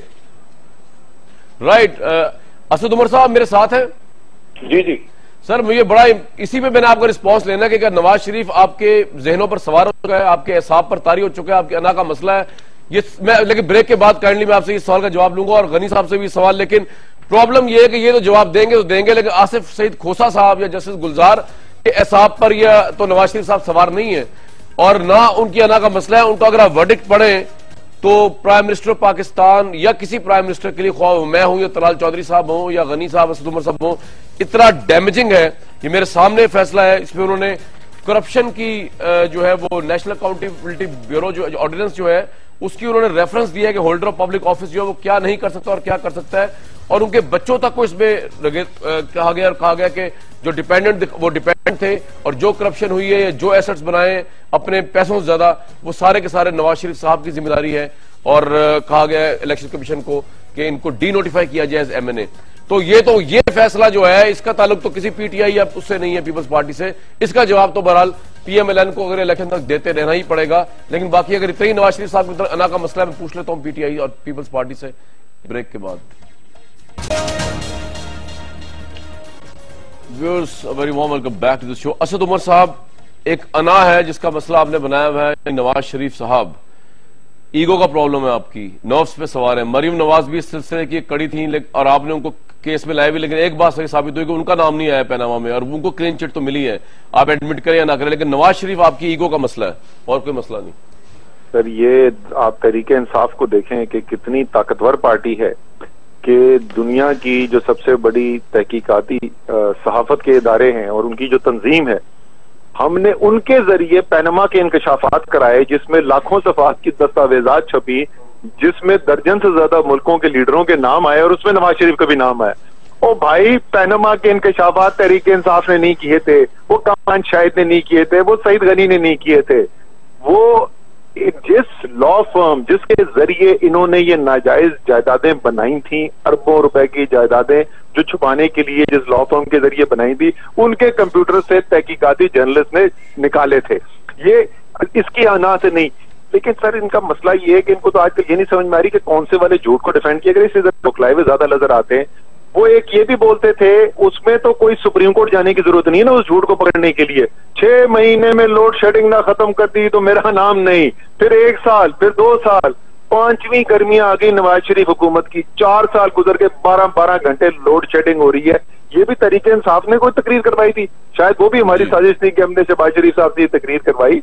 राइट, असद उमर साहब मेरे साथ हैं? जी जी सर, मुझे बड़ा इसी पे मैंने आपका रिस्पांस लेना कि अगर नवाज शरीफ आपके जहनों पर सवार हो चुका है, आपके एहसाब पर तारी हो चुका है, आपके अना का मसला है ये, मैं लेकिन ब्रेक के बाद काइंडली मैं आपसे इस सवाल का जवाब लूंगा और गनी साहब से भी सवाल। लेकिन प्रॉब्लम यह है कि ये तो जवाब देंगे तो देंगे, लेकिन आसिफ सईद खोसा साहब या जस्टिस गुलजार के एहसाब पर या तो नवाज शरीफ साहब सवार नहीं है और ना उनकी अना का मसला है। उनको अगर आप वर्डिक्ट पढ़ें तो प्राइम मिनिस्टर पाकिस्तान या किसी प्राइम मिनिस्टर के लिए, ख्वाह मैं हूं या तलाल चौधरी साहब हों या गनी साहब, असद उमर साहब हों, इतना डैमेजिंग है। ये मेरे सामने फैसला है, इसमें उन्होंने करप्शन की जो है वो नेशनल अकाउंटेबिलिटी ब्यूरो जो ऑर्डिनेंस जो है उसकी उन्होंने रेफरेंस दिया है कि होल्डर ऑफ पब्लिक ऑफिस जो है वो क्या नहीं कर सकता और क्या कर सकता है, और उनके बच्चों तक को इसमें कहा गया कि जो डिपेंडेंट वो डिपेंडेंट थे और जो करप्शन हुई है, जो एसेट्स बनाए अपने पैसों से ज्यादा, वो सारे के सारे नवाज शरीफ साहब की जिम्मेदारी है। और कहा गया है इलेक्शन कमीशन को कि इनको डी नोटिफाई किया जाए एज एमएनए। तो ये फैसला जो है इसका ताल्लुक तो किसी पीटीआई या उससे नहीं है, पीपल्स पार्टी से। इसका जवाब तो बहरहाल पीएमएलएन को अगर इलेक्शन तक देते रहना ही पड़ेगा। लेकिन बाकी अगर इतना ही नवाज शरीफ साहब की अना का मसला मैं पूछ लेता हूं पीटीआई और पीपल्स पार्टी से ब्रेक के बाद। Viewers, very warm welcome back to the show. Asad Umar sahab, एक अना है जिसका मसला आपने बनाया हुआ है, नवाज शरीफ साहब ईगो का प्रॉब्लम है, आपकी नर्व्स पे सवार है। मरियम नवाज भी इस सिलसिले की कड़ी थी और आपने उनको केस में लाया भी, लेकिन एक बात सही साबित हुई कि उनका नाम नहीं आया पैनामा में और उनको क्लीन चिट तो मिली है, आप एडमिट करें या ना करें। लेकिन नवाज शरीफ आपकी ईगो का मसला है और कोई मसला नहीं। सर, ये आप तरीके इंसाफ को देखें कि कितनी ताकतवर पार्टी है कि दुनिया की जो सबसे बड़ी तहकीकाती सहाफत के इदारे हैं और उनकी जो तंजीम है, हमने उनके जरिए पैनामा के इंकशाफात कराए जिसमें लाखों सफात की दस्तावेजात छपी, जिसमें दर्जन से ज्यादा मुल्कों के लीडरों के नाम आए और उसमें नवाज शरीफ का भी नाम आया। ओ भाई, पैनामा के इंकशाफात तहरीके इंसाफ ने नहीं किए थे, वो कामरान शाहिद ने नहीं किए थे, वो सईद गनी ने नहीं किए थे। वो जिस लॉ फर्म जिसके जरिए इन्होंने ये नाजायज जायदादें बनाई थी, अरबों रुपए की जायदादें जो छुपाने के लिए जिस लॉ फर्म के जरिए बनाई थी, उनके कंप्यूटर से तहकीकाती जर्नलिस्ट ने निकाले थे। ये इसकी आना से नहीं। लेकिन सर, इनका मसला ये है कि इनको तो आजकल ये नहीं समझ में आ रही कि कौन से वाले झूठ को डिफेंड किया गया। इससे बुखलाए हुए ज्यादा नजर आते हैं। वो एक ये भी बोलते थे, उसमें तो कोई सुप्रीम कोर्ट जाने की जरूरत नहीं है ना उस झूठ को पकड़ने के लिए। 6 महीने में लोड शेडिंग ना खत्म कर दी तो मेरा नाम नहीं, फिर 1 साल, फिर 2 साल, 5वीं गर्मियां आ गई नवाज शरीफ हुकूमत की, 4 साल गुजर के 12-12 घंटे लोड शेडिंग हो रही है। ये भी तरीके इंसाफ ने कोई तकरीर करवाई थी, शायद वो भी हमारी साजिश थी कि हमने शहबाज शरीफ साहब से तकरीर करवाई।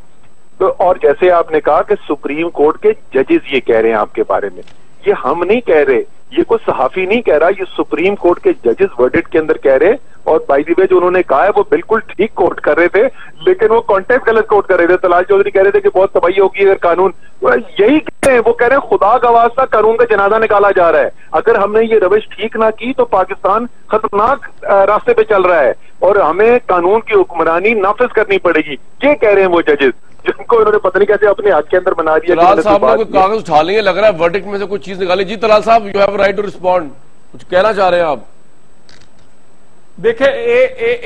तो और जैसे आपने कहा कि सुप्रीम कोर्ट के जजेस ये कह रहे हैं आपके बारे में, ये हम नहीं कह रहे, ये कोई सहाफी नहीं कह रहा, ये सुप्रीम कोर्ट के जजेस वर्डिक्ट के अंदर कह रहे हैं। और बाय द वे जो उन्होंने कहा है वो बिल्कुल ठीक कोट कर रहे थे, लेकिन वो कॉन्टेक्स्ट गलत कोट कर रहे थे। तलाल चौधरी कह रहे थे कि बहुत तबाही होगी अगर कानून यही कह रहे हैं, वो कह रहे हैं खुदा का वास्ता कानून का जनाजा निकाला जा रहा है। अगर हमने ये रविश ठीक ना की तो पाकिस्तान खतरनाक रास्ते पे चल रहा है और हमें कानून की हुक्मरानी नाफिज करनी पड़ेगी। ये कह रहे हैं वो जजेस जिनको इन्होंने पता नहीं कैसे अपने हाथ के अंदर बना दिया। तलाल साहब ने कोई कागज उठा लेंगे, लग रहा है वर्डिक्ट में से कुछ चीज निकाली। जी Talal sahab, you have right to respond, कुछ कहना चाह रहे हैं आप? देखिए,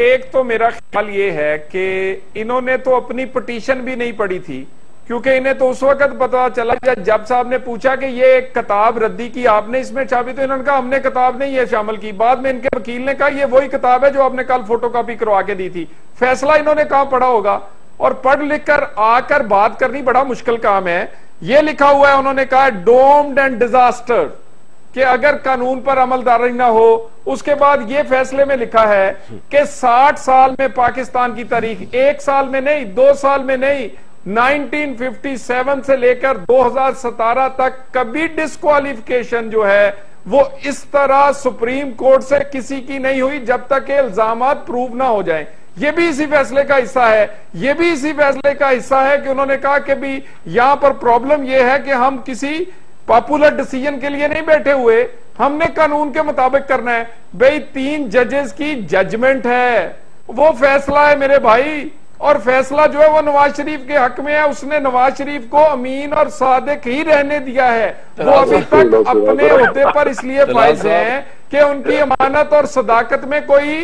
एक तो मेरा ख्याल ये है कि इन्होंने तो अपनी पिटीशन भी नहीं पढ़ी थी, क्योंकि इन्हें तो उस वक्त पता चला जब जज साहब ने पूछा कि ये एक किताब रद्दी की आपने इसमें छापी, तो इन्होंने कहा हमने किताब नहीं है शामिल की। बाद में इनके वकील ने कहा ये वही किताब है जो आपने कल फोटोकॉपी करवा के दी थी। फैसला इन्होंने कहां पढ़ा होगा, और पढ़ लिख कर आकर बात करनी बड़ा मुश्किल काम है। ये लिखा हुआ है, उन्होंने कहा डोम्ड एंड डिजास्टर, कि अगर कानून पर अमलदारी ना हो। उसके बाद ये फैसले में लिखा है कि 60 साल में पाकिस्तान की तारीख, 1 साल में नहीं, 2 साल में नहीं, 1957 से लेकर 2017 तक कभी डिस्क्वालिफिकेशन जो है वो इस तरह सुप्रीम कोर्ट से किसी की नहीं हुई जब तक के इल्जामात प्रूव ना हो जाएं। ये भी इसी फैसले का हिस्सा है। ये भी इसी फैसले का हिस्सा है कि उन्होंने कहा कि भी यहां पर प्रॉब्लम यह है कि हम किसी पॉपुलर डिसीजन के लिए नहीं बैठे हुए, हमने कानून के मुताबिक करना है। भाई 3 जजेस की जजमेंट है, वो फैसला है मेरे भाई, और फैसला जो है वो नवाज शरीफ के हक में है। उसने नवाज शरीफ को अमीन और सादिक ही रहने दिया है। वो अभी तक अपने ओहदे पर इसलिए फाइज हैं कि उनकी अमानत और सदाकत में कोई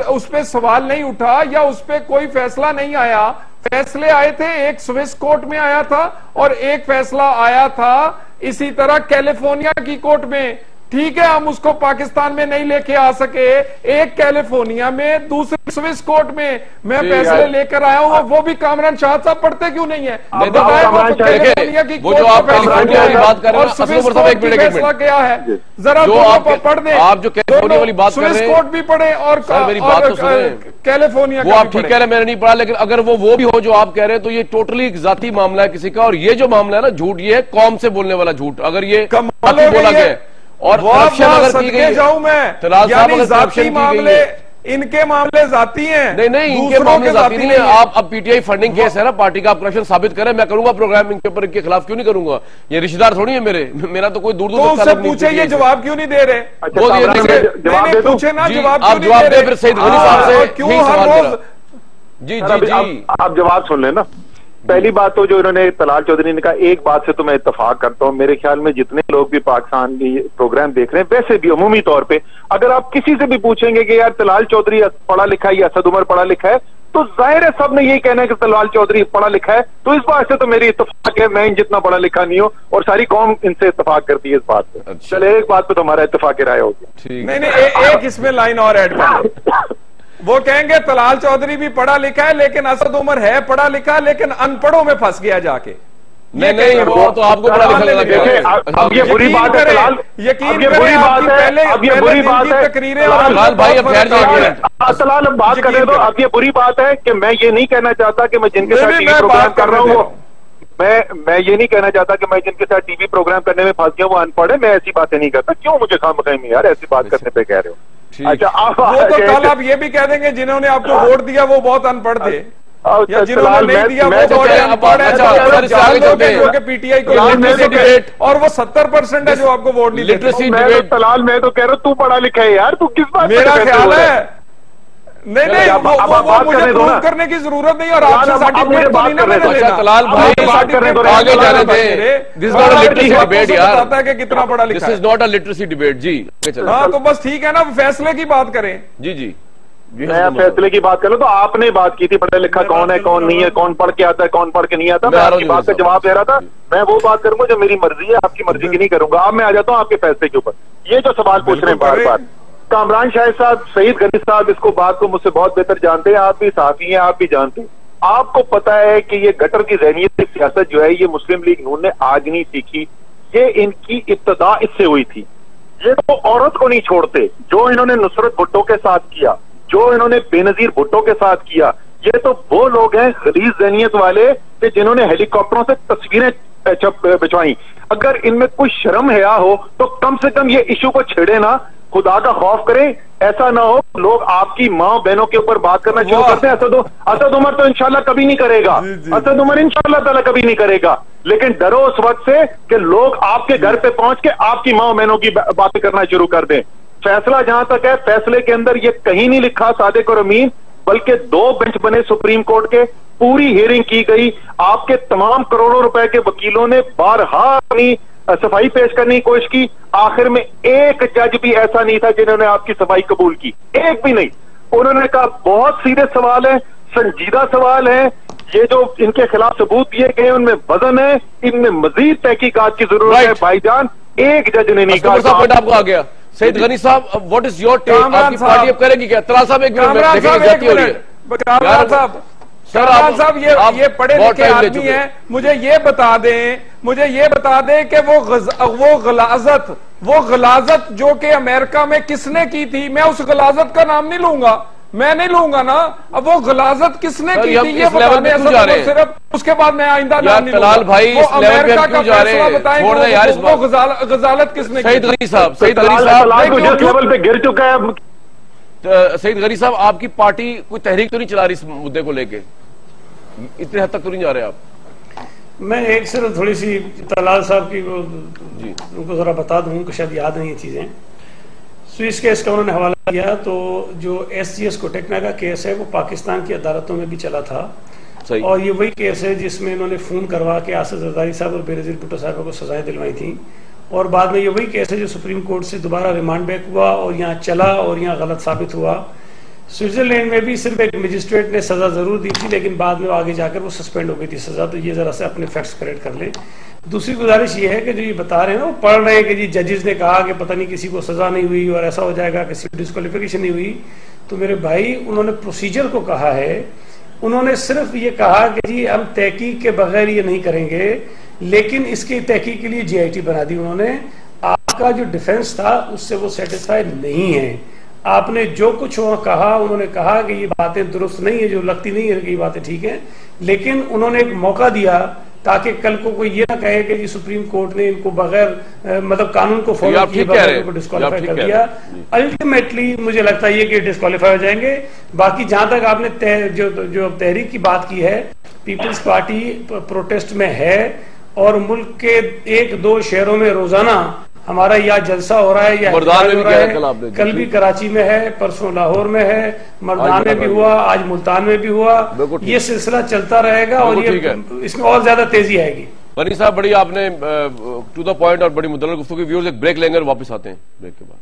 उस पर सवाल नहीं उठा या उस पर कोई फैसला नहीं आया। फैसले आए थे, एक स्विस कोर्ट में आया था और एक फैसला आया था इसी तरह कैलिफोर्निया की कोर्ट में। ठीक है, हम उसको पाकिस्तान में नहीं लेके आ सके, एक कैलिफोर्निया में, दूसरी स्विस कोर्ट में मैं फैसले लेकर आया हूं। वो भी कामरान शाह साहब पढ़ते क्यों नहीं है? कैलिफोर्निया की वो जो आप कैलिफोर्निया की बात कर रहे हैं, फैसला क्या है जरा पढ़ दें। आप जो कैलिफोर्निया वाली बात कर रहे हैं, स्विस कोर्ट भी पढ़े और मेरी बात तो सुने, कैलिफोर्निया वो आप ठीक कह रहे हैं, मैंने नहीं पढ़ा, लेकिन अगर वो भी हो जो आप कह रहे हैं तो ये टोटली एक जाती मामला है किसी का। और ये जो मामला है ना झूठ, ये है कौम से बोलने वाला झूठ। अगर ये बोला गया और करप्शन अगर की गई, जाऊं मैं, यानी जाती मामले, इनके मामले जाती हैं। नहीं, इनके मामले जाती नहीं है। आप अब पीटीआई फंडिंग केस है ना, पार्टी का आप करप्शन साबित करें, मैं करूंगा प्रोग्राम इनके ऊपर, इनके खिलाफ क्यों नहीं करूंगा? ये रिश्तेदार थोड़ी है मेरा तो कोई दूर से पूछे, ये जवाब क्यों नहीं दे रहे? पूछे ना, जवाब आप जवाब दे फिर सईद गनी साहब से। क्यों हर रोज? जी आप जवाब सुन लेना। पहली बात तो जो इन्होंने तलाल चौधरी ने कहा, एक बात से तो मैं इत्तेफाक करता हूं, मेरे ख्याल में जितने लोग भी पाकिस्तान की प्रोग्राम देख रहे हैं, वैसे भी अमूमी तौर पे अगर आप किसी से भी पूछेंगे कि यार तलाल चौधरी पढ़ा लिखा है या असद उमर पढ़ा लिखा है, तो जाहिर है सब ने यही कहना है कि तलाल चौधरी पढ़ा लिखा है। तो इस बात से तो मेरी इत्तेफाक है, मैं जितना पढ़ा लिखा नहीं हूं और सारी कौम इनसे इत्तेफाक करती है इस बात पे। अच्छा। चले, एक बात पे तो हमारा इत्तेफाक राय होगी। नहीं, एक इसमें लाइन और ऐड कर, वो कहेंगे तलाल चौधरी भी पढ़ा लिखा है लेकिन असद उमर है पढ़ा लिखा लेकिन अनपढ़ों में फंस गया जाके। नहीं, वो तो आपको पढ़ा लिखा लगा। अब ये बुरी बात है तलाल, यकीन ये बुरी बात है, अब ये बुरी बात है तकरीरें। तलाल भाई अब खैर तलाल अब बात करें तो अब ये बुरी बात है कि मैं ये नहीं कहना चाहता कि मैं जिनके साथ टीवी प्रोग्राम कर रहा हूँ, मैं ये नहीं कहना चाहता कि मैं जिनके साथ टीवी प्रोग्राम करने में फंस गया वो अनपढ़ है। मैं ऐसी बातें नहीं करता, क्यों मुझे खामखा में यार ऐसी बात करने पे कह रहे हो? अच्छा, वो तो कल आप ये भी कह देंगे जिन्होंने आपको वोट दिया वो बहुत अनपढ़ थे, या जिन्होंने नहीं दिया वो बहुत अनपढ़ है। पीटीआई को डिबेट और वो 70% है जो आपको वोट नहीं देते। तलाल मैं तो कह रहा हूँ तू पढ़ा लिखा है यार, तू किस बात? मेरा ख्याल है नहीं, वो मुझे प्रूव करने की जरूरत नहीं। और आपसे सर्टिफिकेट तो नहीं ना मैंने लेना। तलाल भाई आगे जाने दें, this is not a literacy debate यार, बताता है कि कितना पढ़ा लिखा है। This is not a literacy debate जी। हाँ तो बस ठीक है ना, फैसले की बात करें। जी मैं फैसले की बात करूं तो आपने बात की थी पढ़ा लिखा कौन है कौन नहीं है, कौन पढ़ के आता है कौन पढ़ के नहीं आता। मैं आपकी बात का जवाब दे रहा था। मैं वो बात करूंगा जो मेरी मर्जी है, आपकी मर्जी की नहीं करूंगा। अब मैं आ जाता हूँ आपके फैसले के ऊपर। ये जो सवाल पूछ रहे हैं बार बार कामरान शाहिद साहब, सईद गनी साहब इसको बात को मुझसे बहुत बेहतर जानते हैं, आप भी साथी हैं, आप भी जानते हैं। आपको पता है कि ये गटर की ज़हनियत की सियासत जो है ये मुस्लिम लीग नून ने आज नहीं सीखी, ये इनकी इब्तदा इससे हुई थी। ये तो औरत को नहीं छोड़ते जो इन्होंने नुसरत भुट्टो के साथ किया, जो इन्होंने बेनजीर भुट्टो के साथ किया। ये तो वो लोग हैं गलीज ज़हनियत वाले कि जिन्होंने हेलीकॉप्टरों से तस्वीरें भिजवाई। अगर इनमें कोई शर्म हया हो तो कम से कम ये इशू को छेड़े ना, खुदा का खौफ करें। ऐसा ना हो लोग आपकी माँ बहनों के ऊपर बात करना शुरू करते हैं। असद उमर तो इंशाल्लाह कभी नहीं करेगा, असद उमर इंशाल्लाह ताला कभी नहीं करेगा। लेकिन डरो उस वक्त से कि लोग आपके घर पे पहुंच के आपकी माँ बहनों की बातें करना शुरू कर दें। फैसला जहां तक है, फैसले के अंदर ये कहीं नहीं लिखा सादिक और अमीन, बल्कि 2 बेंच बने सुप्रीम कोर्ट के, पूरी हियरिंग की गई, आपके तमाम करोड़ों रुपए के वकीलों ने बारहा अपनी सफाई पेश करने की कोशिश की, आखिर में एक जज भी ऐसा नहीं था जिन्होंने आपकी सफाई कबूल की, एक भी नहीं। उन्होंने कहा बहुत सीरियस सवाल है, संजीदा सवाल है, ये जो इनके खिलाफ सबूत दिए गए उनमें वजन है, इनमें मजीद तहकीकात की जरूरत है भाईजान, एक जज ने नहीं कहा। आपको आ गया सईद गनी साहब, व्हाट इज योर टेक? आपकी पार्टी अब करेगी क्या? तलाल साहब एक मिनट, साहब ये पढ़े लिखे आदमी हैं, मुझे ये बता दें कि वो गलाजत जो कि अमेरिका में किसने की थी, मैं उस गलाजत का नाम नहीं लूंगा, मैं नहीं लूंगा ना। अब वो गलाजत किसने की थी ये बताने, सिर्फ उसके बाद मैं आइंदा नाम नहीं लूंगा। भाई वो अमेरिका का फैसला बताएं वो गजालत किसने की। सईद गनी साहब लेवल पे गिर चुका है। सईद गनी साहब, आपकी पार्टी कोई तहरीक तो नहीं चला रही इस मुद्दे को लेके? इतने हद तक तो नहीं जा रहे आप? मैं एक सिर्फ थोड़ी सी तलाल साहब की उनको जरा बता दूं कि शायद याद नहीं है चीजें। स्विस केस का उन्होंने हवाला दिया, तो जो SGS कोटेक्ना का केस है वो पाकिस्तान की अदालतों में भी चला था, और ये वही केस है जिसमें इन्होंने खून करवा के आसिफ जरदारी साहब और बेनजीर भुट्टो साहब को सजाएं दिलवाई थी, और बाद में ये वही केस है जो सुप्रीम कोर्ट से दोबारा रिमांड बैक हुआ और यहाँ चला और यहाँ गलत साबित हुआ। स्विट्जरलैंड में भी सिर्फ एक मजिस्ट्रेट ने सजा जरूर दी थी, लेकिन बाद में आगे जाकर वो सस्पेंड हो गई थी सजा। तो ये जरा से अपने फैक्ट्स करेक्ट कर लें। दूसरी गुजारिश ये है कि जो ये बता रहे हैं ना, वो पढ़ रहे हैं कि जी जजेस ने कहा कि पता नहीं किसी को सजा नहीं हुई और ऐसा हो जाएगा, किसी को डिस्क्वालिफिकेशन नहीं हुई। तो मेरे भाई, उन्होंने प्रोसीजर को कहा है, उन्होंने सिर्फ ये कहा कि जी हम तहकीक के बगैर ये नहीं करेंगे, लेकिन इसकी तहकीक के लिए GIT बना दी उन्होंने। आपका जो डिफेंस था उससे वो सेटिस्फाइड नहीं है। आपने जो कुछ वहां कहा, उन्होंने कहा कि ये बातें दुरुस्त नहीं है, जो लगती नहीं है कि ये बातें ठीक है, लेकिन उन्होंने एक मौका दिया ताकि कल को कोई ये ना कहे कि जी सुप्रीम कोर्ट ने इनको बगैर मतलब कानून को फॉलो किए बगैर इनको डिस्क्वालीफाई कर दिया। अल्टीमेटली मुझे लगता है कि डिस्क्वालीफाई हो जाएंगे। बाकी जहां तक आपने जो तहरीक की बात की है, पीपल्स पार्टी प्रोटेस्ट में है और मुल्क के 1-2 शहरों में रोजाना हमारा या जलसा हो रहा है या कल भी कराची में है, परसों लाहौर में है, मर्दान में भी हुआ, आज मुल्तान में भी हुआ। ये सिलसिला चलता रहेगा और ये इसमें और ज्यादा तेजी आएगी। गनी साहब, बड़ी आपने टू द पॉइंट और बड़ी मुद्दल गुफ्तगू की। व्यूअर्स एक ब्रेक लेंगे और वापस आते हैं ब्रेक के बाद।